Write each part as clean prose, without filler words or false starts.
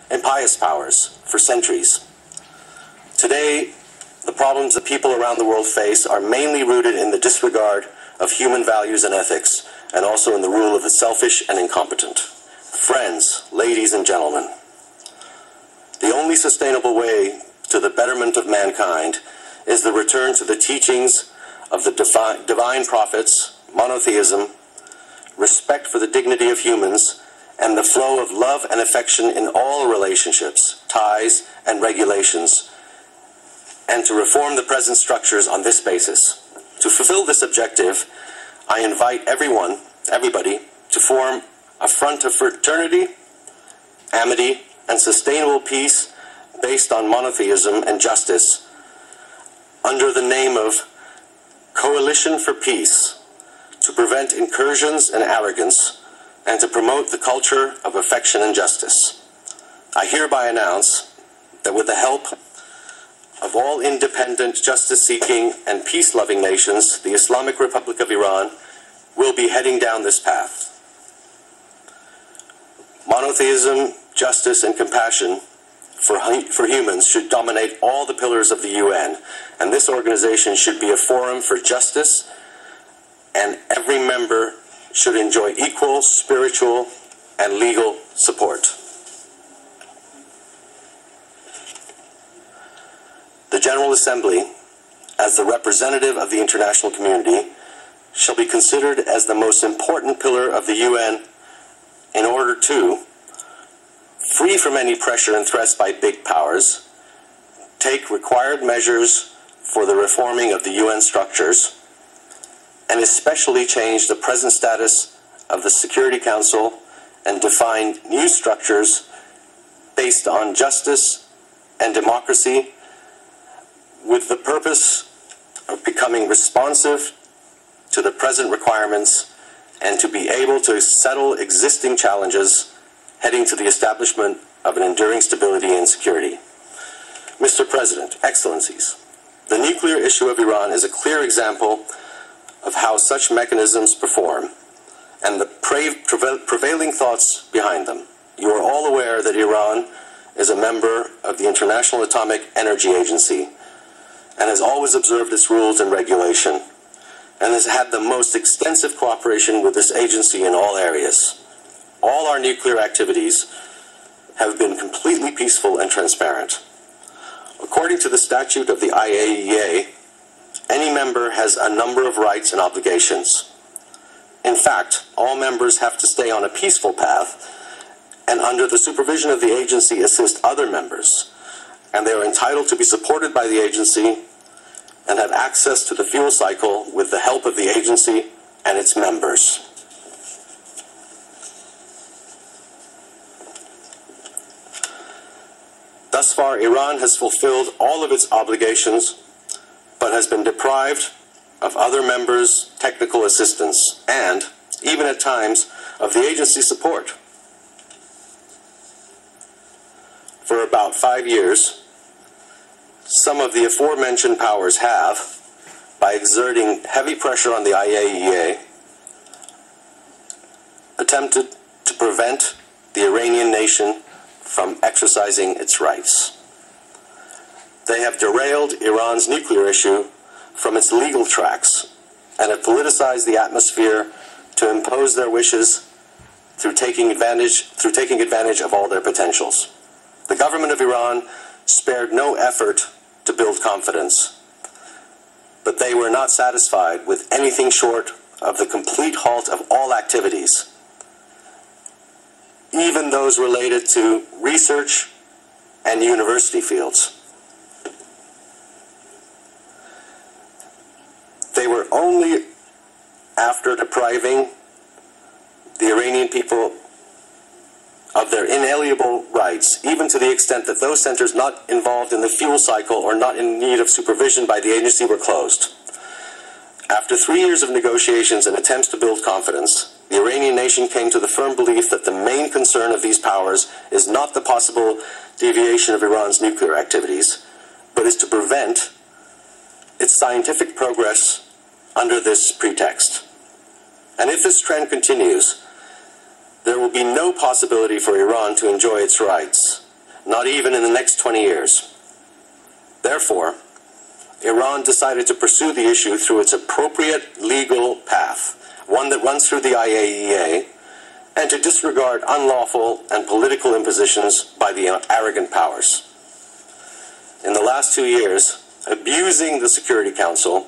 impious powers for centuries. Today, the problems that people around the world face are mainly rooted in the disregard of human values and ethics, and also in the rule of the selfish and incompetent. Friends, ladies and gentlemen, the only sustainable way to the betterment of mankind is the return to the teachings of the divine prophets, monotheism, respect for the dignity of humans, and the flow of love and affection in all relationships, ties, and regulations, and to reform the present structures on this basis. To fulfill this objective, I invite everybody, to form a front of fraternity, amity, and sustainable peace based on monotheism and justice under the name of Coalition for Peace, to prevent incursions and arrogance and to promote the culture of affection and justice. I hereby announce that with the help of all independent, justice-seeking, and peace-loving nations, the Islamic Republic of Iran will be heading down this path. Monotheism, justice, and compassion for humans should dominate all the pillars of the UN, and this organization should be a forum for justice, and every member should enjoy equal spiritual and legal support. The General Assembly, as the representative of the international community, shall be considered as the most important pillar of the UN in order to, free from any pressure and threats by big powers, take required measures for the reforming of the UN structures, and especially change the present status of the Security Council and define new structures based on justice and democracy, with the purpose of becoming responsive to the present requirements and to be able to settle existing challenges heading to the establishment of an enduring stability and security. Mr. President, Excellencies, the nuclear issue of Iran is a clear example of how such mechanisms perform and the prevailing thoughts behind them. You are all aware that Iran is a member of the International Atomic Energy Agency and has always observed its rules and regulation, and has had the most extensive cooperation with this agency in all areas. All our nuclear activities have been completely peaceful and transparent. According to the statute of the IAEA, any member has a number of rights and obligations. In fact, all members have to stay on a peaceful path and under the supervision of the agency assist other members, and they are entitled to be supported by the agency and have access to the fuel cycle with the help of the agency and its members. Thus far, Iran has fulfilled all of its obligations, but has been deprived of other members' technical assistance and, even at times, of the agency's support. For about 5 years, some of the aforementioned powers have, by exerting heavy pressure on the IAEA, attempted to prevent the Iranian nation from exercising its rights. They have derailed Iran's nuclear issue from its legal tracks and have politicized the atmosphere to impose their wishes through taking advantage of all their potentials. The government of Iran spared no effort to build confidence, but they were not satisfied with anything short of the complete halt of all activities, even those related to research and university fields. They were only after depriving the Iranian people of their inalienable rights, even to the extent that those centers not involved in the fuel cycle or not in need of supervision by the agency were closed. After 3 years of negotiations and attempts to build confidence, the Iranian nation came to the firm belief that the main concern of these powers is not the possible deviation of Iran's nuclear activities, but is to prevent its scientific progress under this pretext. And if this trend continues, there will be no possibility for Iran to enjoy its rights, not even in the next 20 years. Therefore, Iran decided to pursue the issue through its appropriate legal path, one that runs through the IAEA, and to disregard unlawful and political impositions by the arrogant powers. In the last 2 years, abusing the Security Council,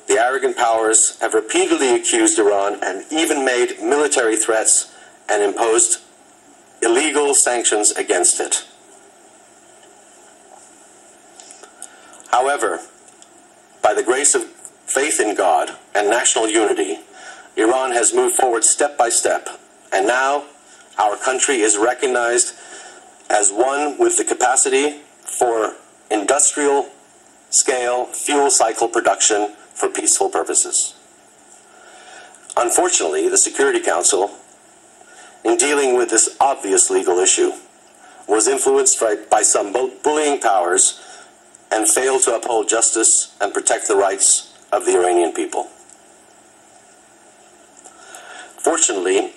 the arrogant powers have repeatedly accused Iran and even made military threats and imposed illegal sanctions against it. However, by the grace of faith in God and national unity, Iran has moved forward step by step, and now our country is recognized as one with the capacity for industrial scale fuel cycle production for peaceful purposes. Unfortunately, the Security Council, in dealing with this obvious legal issue, was influenced by some bullying powers and failed to uphold justice and protect the rights of the Iranian people. Fortunately,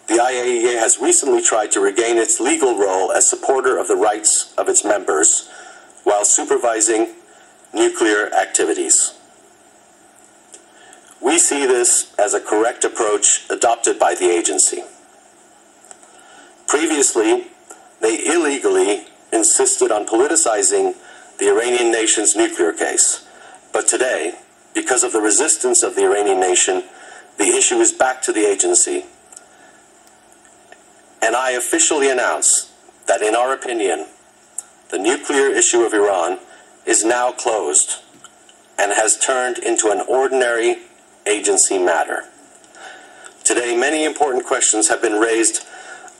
the IAEA has recently tried to regain its legal role as supporter of the rights of its members while supervising nuclear activities. We see this as a correct approach adopted by the agency. Previously, they illegally insisted on politicizing the Iranian nation's nuclear case. But today, because of the resistance of the Iranian nation, the issue is back to the agency. And I officially announce that, in our opinion, the nuclear issue of Iran is now closed and has turned into an ordinary agency matter. Today, many important questions have been raised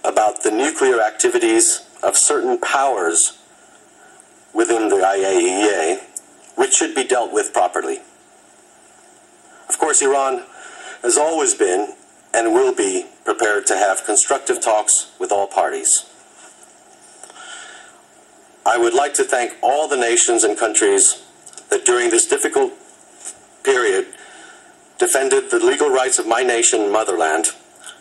about the nuclear activities of certain powers within the IAEA, which should be dealt with properly. Of course, Iran has always been and will be prepared to have constructive talks with all parties. I would like to thank all the nations and countries that during this difficult period defended the legal rights of my nation, motherland,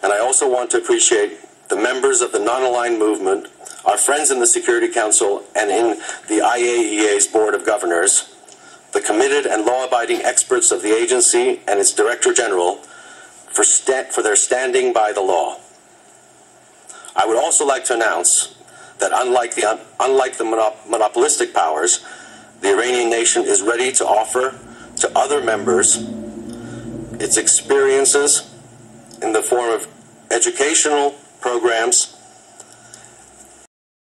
and I also want to appreciate the members of the non-aligned movement, our friends in the Security Council and in the IAEA's Board of Governors, the committed and law-abiding experts of the agency and its Director General for their standing by the law. I would also like to announce that unlike the monopolistic powers, the Iranian nation is ready to offer to other members its experiences in the form of educational programs